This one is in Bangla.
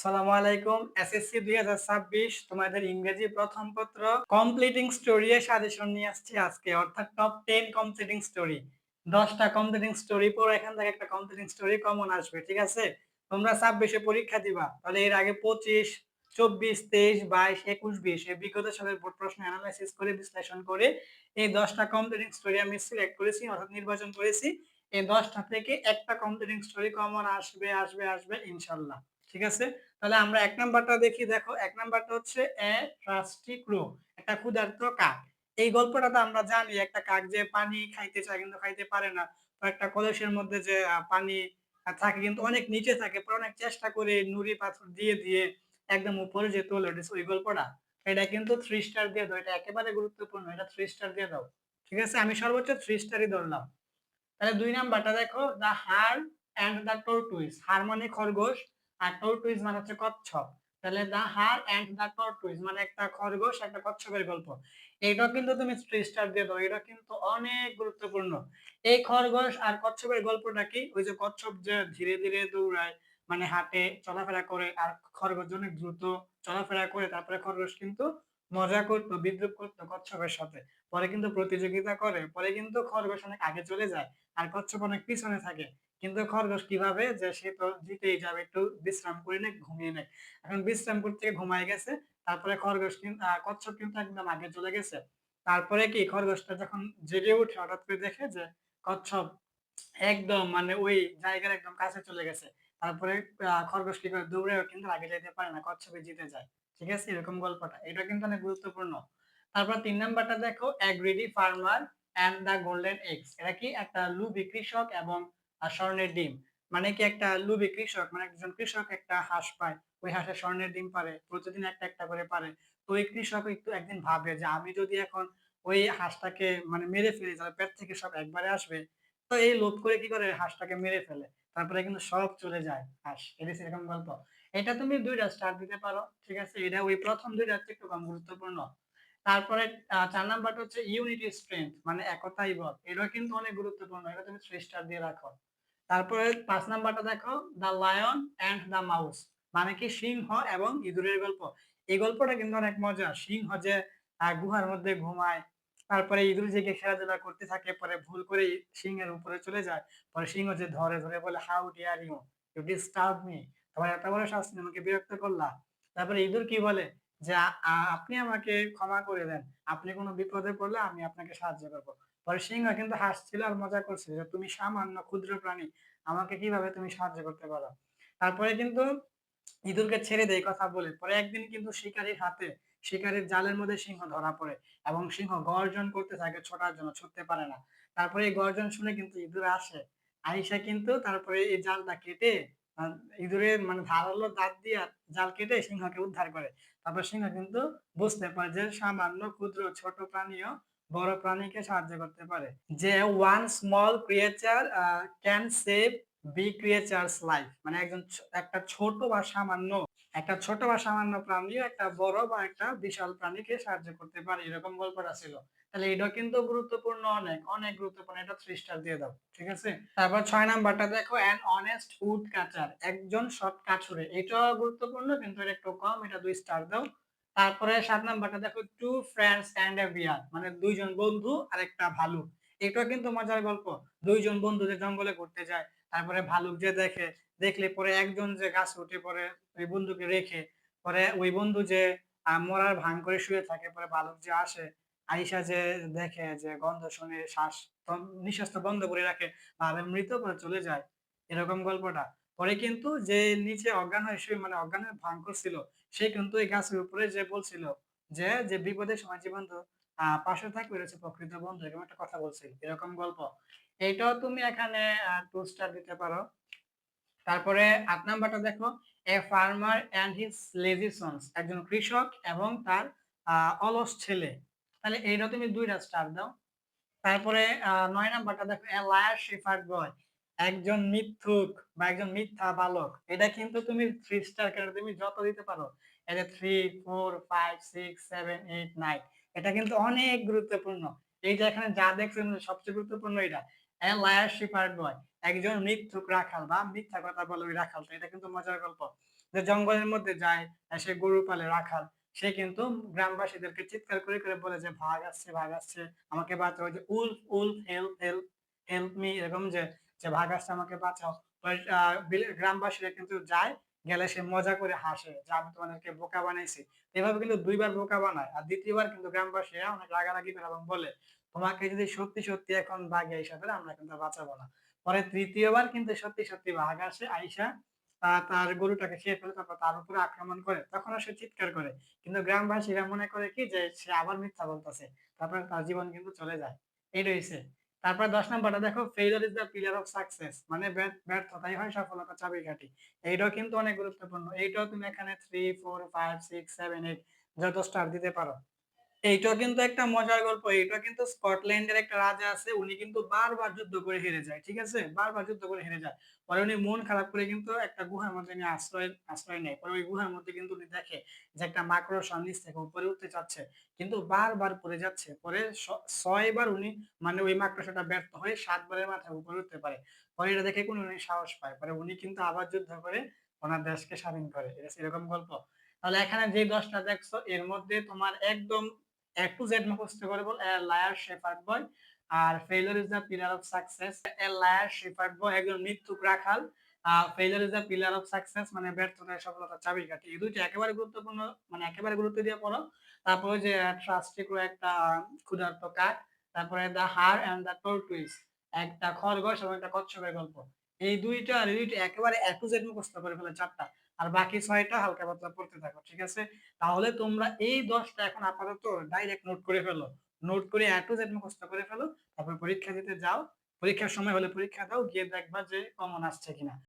আসসালামু আলাইকুম। এসএসসি ২০২৬ তোমাদের ইংরেজি প্রথম পত্র কমপ্লিটিং স্টোরি এর সাজেশন নিয়ে আসছি আজকে, অর্থাৎ টপ 10 কমপ্লিটিং স্টোরি। ১০ টা কমপ্লিটিং স্টোরি পড়ো, এখান থেকে একটা কমপ্লিটিং স্টোরি কমন আসবে। ঠিক আছে? তোমরা ২৬ এ পরীক্ষা দিবা। তাহলে এর আগে ২৫, ২৪, ২৩, ২২, ২১, ২০ এই বিগত সালের বোর্ড প্রশ্ন এনালাইসিস করে বিশ্লেষণ করে এই ১০ টা কমপ্লিটিং স্টোরি আমি সিলেক্ট করেছি, অর্থাৎ নির্বাচন করেছি। এই ১০ টা থেকে একটা কমপ্লিটিং স্টোরি কমন আসবে ইনশাআল্লাহ। ঠিক আছে? তাহলে আমরা ১ নাম্বারটা দেখি। দেখো ১ নাম্বারটা হচ্ছে এ ট্রাস্টি ক্রো, একটা ক্ষুধার্ত কাক। এই গল্পটা তো আমরা জানি, একটা কাক যে পানি খাইতে চায় কিন্তু খাইতে পারে না। তো একটা কলসের মধ্যে যে পানি থাকে কিন্তু অনেক নিচে থাকে। পরে অনেক চেষ্টা করে নুড়ি পাথর দিয়ে একদম উপরে যে তুলে উঠেছে ওই গল্পটা। এটা কিন্তু 3 স্টার দিয়ে দাও। এটা একেবারে গুরুত্বপূর্ণ। এটা 3 স্টার দিয়ে দাও। ঠিক আছে? আমি সর্বোচ্চ 3 স্টারই ধরলাম। তাহলে ২ নাম্বারটা দেখো, দ্য হার অ্যান্ড দ্য টর্টুইস। হার মানে খরগোশ আর টর্টুইস মানে হচ্ছে কচ্ছপ। তাহলে দ্য হার অ্যান্ড দ্য টর্টুইস মানে একটা খরগোশ একটা কচ্ছপের গল্প। এটাও কিন্তু তুমি 3 স্টার দিয়ে দাও। এটা কিন্তু অনেক গুরুত্বপূর্ণ। এই খরগোশ আর কচ্ছপের গল্পটা কি? ওই যে কচ্ছপ যে ধীরে দৌড়ায়, মানে হাঁটে, চলাফেরা করে, আর খরগোশ অনেক দ্রুত চলাফেরা করে। তারপরে খরগোশ কিন্তু মজা করতো, বিদ্রূপ করতো কচ্ছপের সাথে। পরে কিন্তু প্রতিযোগিতা করে। পরে কিন্তু খরগোশ অনেক আগে চলে যায়। আর কচ্ছপ অনেক পিছনে থাকে। কিন্তু খরগোশ কিভাবে যে সে তো জিতেই যাবে, একটু বিশ্রাম করে নেক, ঘুমিয়ে নেক। এখন বিশ্রাম করতে গিয়ে ঘুমায় গেছে। তারপরে খরগোশ কচ্ছপ কিন্তু একদম আগে চলে গেছে। তারপরে কি খরগোশটা যখন জেগে উঠে হঠাৎ করে দেখে যে কচ্ছপ একদম মানে ওই জায়গার একদম কাছে চলে গেছে। তারপরে খরগোশ কি করে দৌড়েও কিন্তু আগে যাইতে পারে না। কচ্ছপই জিতে যায়। ঠিক আছে? এরকম গল্পটা। এটা কিন্তু অনেক গুরুত্বপূর্ণ। তারপর ৩ নাম্বারটা দেখো, a greedy farmer and the golden eggs. এটা কি? একটা লোভী কৃষক এবং স্বর্ণের ডিম। মানে কি, একটা লোভী কৃষক মানে একজন কৃষক একটা হাঁস পায়। ওই হাঁসের স্বর্ণের ডিম পারে। প্রতিদিন একটা করে পারে। তো ওই কৃষক একটু একদিন ভাবে যে আমি যদি এখন ওই হাঁসটাকে মানে মেরে ফেলি তাহলে পেট থেকে সব একবারে আসবে। তো এই লোভ করে কি করে হাঁসটাকে মেরে ফেলে। তারপরে কিন্তু সব চলে যায় হাঁস। এটা হচ্ছে এরকম গল্প। এটা তুমি ২ টা স্টার দিতে পারো। ঠিক আছে? এটা ওই ১ম ২ টা একটু কম গুরুত্বপূর্ণ। তারপরে ৪ নাম্বারটা হচ্ছে ইউনিটি স্ট্রেংথ মানে একতাই বল। এটাও কিন্তু অনেক গুরুত্বপূর্ণ। এটা তুমি 3 স্টার দিয়ে রাখো। তারপরে ৫ নাম্বারটা দেখো, the lion and the mouse মানে কি সিংহ এবং ইঁদুরের গল্প। এই গল্পটা কিন্তু অনেক মজা। সিংহ যে গুহার মধ্যে ঘুমায়, তারপরে ইঁদুর জেগে খেলাধুলা করতে থাকে, পরে ভুল করে সিংহের উপরে চলে যায়। পরে সিংহ যে ধরে বলে, how dare you, you disturb me, তোমার এত বড় সাহস, তুমি আমাকে বিরক্ত করলা। তারপরে ইঁদুর কি বলে যে আপনি আমাকে ক্ষমা করে দেন। আপনি কোন বিপদে পড়লে আমি আপনাকে সাহায্য করব। পরে সিংহ কিন্তু হাসছিল আর মজা করছিল যে তুমি সামান্য ক্ষুদ্র প্রাণী, আমাকে কিভাবে তুমি সাহায্য করতে পারো। তারপরে কিন্তু ইঁদুরকে ছেড়ে দেয় কথা বলে। পরে একদিন কিন্তু শিকারীর হাতে, শিকারীর জালের মধ্যে সিংহ ধরা পড়ে এবং সিংহ গর্জন করতে থাকে ছোটার জন্য, ছুটতে পারে না। তারপরে এই গর্জন শুনে কিন্তু ইঁদুর আসে। আইসা কিন্তু তারপরে এই জালটা কেটে আ ইঁদুরের মানে ধারালো দাঁত দিয়ে জাল কেটে সিংহকে উদ্ধার করে। তারপর সিংহ কিন্তু বুঝতে পারে যে সামান্য ক্ষুদ্র ছোট প্রাণীও বড় প্রাণীকে সাহায্য করতে পারে। যে one small creature can save big creatures life মানে একটা ছোট বা সামান্য প্রাণীও একটা বড় বা একটা বিশাল প্রাণীকে সাহায্য করতে পারে। এরকম গল্পটা ছিল। তাহলে এটাও কিন্তু গুরুত্বপূর্ণ, অনেক গুরুত্বপূর্ণ। এটা 3 স্টার দিয়ে দাও। ঠিক আছে? তারপর ৬ নাম্বারটা দেখো, an honest wood cutter একজন সৎ কাঠুরে। এটাও গুরুত্বপূর্ণ কিন্তু এটা একটু কম। এটা ২ স্টার দাও। তারপরে ৭ নাম্বারটা দেখো, two friends and a bear মানে ২ জন বন্ধু আর একটা ভালুক। এটাও কিন্তু মজার গল্প। ২ জন বন্ধু যে জঙ্গলে ঘুরতে যায়। তারপরে ভালুক যে দেখলে পরে একজন যে গাছে উঠে পড়ে ওই বন্ধুকে রেখে, পরে ওই বন্ধু যে মরার ভান করে শুয়ে থাকে, পরে ভালুক যে আসে, আইসা যে দেখে যে গন্ধ শুনে নিঃশ্বাসটা বন্ধ করে রাখে, ভাবে মৃত, পরে চলে যায়। এরকম গল্পটা। পরে কিন্তু যে নিচে অজ্ঞান হয়ে শুয়ে মানে অজ্ঞানের ভান করছিল, সে কিন্তু এই গাছের উপরে যে বলছিল যে বিপদের সময় যে বন্ধু পাশে থাকবে এটা হচ্ছে প্রকৃত বন্ধু। এরকম একটা কথা বলছিল। এরকম গল্প। এইটাও তুমি এখানে 2 স্টার দিতে পারো। তারপরে ৮ নাম্বারটা দেখো, a farmer and his lazy sons একজন কৃষক এবং তার অলস ছেলে। তাহলে এইটাও তুমি ২ টা স্টার দাও। তারপরে ৯ নাম্বারটা দেখো, এ লায়ার শেফার্ড বয় একজন মিথ্যুক বা একজন মিথ্যা বালক। এটা কিন্তু তুমি 3 স্টার কেন, তুমি যত দিতে পারো। এই যে ৩, ৪, ৫, ৬, ৭, ৮, ৯ এটা কিন্তু অনেক গুরুত্বপূর্ণ। এই যে এখানে যা দেখছেন সবচেয়ে গুরুত্বপূর্ণ এটা। এ লায়ার শেফার্ড বয় একজন মিথ্যুক রাখাল বা মিথ্যা কথা বলে ওই রাখালটা। এটা কিন্তু মজার গল্প। যে জঙ্গলের মধ্যে যায়, সে গরু পালে রাখাল। সে কিন্তু গ্রামবাসীদেরকে চিৎকার করে, করে বলে যে, ভাগ আসছে, আমাকে বাঁচাও।" ওই যে Wolf, Wolf help, help, help me এরকম যে ভাগ আসছে আমাকে বাঁচাও। ওই গ্রামবাসীরা কিন্তু যায়, গেলে সে মজা করে হাসে যে, "আমি তোমাদেরকে বোকা বানাইছি।" এভাবে কিন্তু ২ বার বোকা বানায়। আর ২য় বার কিন্তু গ্রামবাসীরা অনেক রাগারাগি করে এবং বলে, "তোমাকে যদি সত্যি, সত্যি এখন বাঘে আইসা ধরে আমরা কিন্তু বাঁচাবো না।" পরে ৩য় বার কিন্তু সত্যি, সত্যি বাঘ আসে, আইসা তার গরুটাকে খেয়ে ফেলে, তারপর তার উপরে আক্রমণ করে। তখনও সে চিৎকার করে। কিন্তু গ্রামবাসীরা মনে করে কি যে সে আবার মিথ্যা বলতেছে। তারপরে তার জীবন কিন্তু চলে যায়। এইটা হইছে। তারপর ১০ নাম্বারটা দেখো, "Failure is the pillar of success" মানে ব্যর্থতাই হয় সফলতার চাবিকাঠি। এইটাও কিন্তু অনেক গুরুত্বপূর্ণ। এইটাও তুমি এখানে ৩, ৪, ৫, ৬, ৭, ৮ যত স্টার দিতে পারো। এইটাও কিন্তু একটা মজার গল্প। এইটা কিন্তু স্কটল্যান্ডের একটা রাজা আছে। উনি কিন্তু বারবার যুদ্ধ করে হেরে যায়। ঠিক আছে? বারবার যুদ্ধ করে হেরে যায়। পরে উনি মন খারাপ করে কিন্তু একটা গুহার মধ্যে নিয়ে আশ্রয় নেয়। পরে ওই গুহার মধ্যে কিন্তু উনি দেখে যে একটা মাকড়সা নিচ থেকে উপরে উঠতে চাচ্ছে। কিন্তু বারবার পড়ে যাচ্ছে। পরে ৬ বার উনি মানে ওই মাকড়সাটা ব্যর্থ হয়ে ৭ বারের মাথায় উপরে উঠতে পারে। পরে এটা দেখে কিন্তু উনি সাহস পায়। পরে উনি কিন্তু আবার যুদ্ধ করে ওনার দেশকে স্বাধীন করে। ঠিক আছে? এরকম গল্প। তাহলে এখানে যে ১০ টা দেখছো এর মধ্যে তোমার একদম A to Z মুখস্থ করে বল, A liar shepherd boy R failure is the pillar of success, A liar shepherd boy একজন মিথ্যুক রাখাল, failure is the pillar of success মানে ব্যর্থতায় সফলতার চাবিকাঠি। এই ২ টা একেবারে গুরুত্বপূর্ণ, মানে একেবারে গুরুত্ব দিয়ে পড়ো। তারপরে যে ট্রাস্টি ক্রো একটা ক্ষুধার্ত কাক, তারপরে দ্য হার অ্যান্ড দ্য টর্টুইস একটা খরগোশ এবং একটা কচ্ছপের গল্প। এই ২ টা আর এই ২ টা একেবারে A to Z মুখস্থ করে ফেলো ৪ টা। আর বাকি ৬ টা হালকা পাতলা পড়তে থাকো। ঠিক আছে? তাহলে তোমরা এই ১০ টা এখন আপাতত ডাইরেক্ট নোট করে ফেলো। নোট করে A to Z মুখস্থ করে ফেলো। তারপর পরীক্ষা দিতে যাও। পরীক্ষার সময় হলে পরীক্ষা দাও। গিয়ে দেখবা যে কমন আসছে কিনা।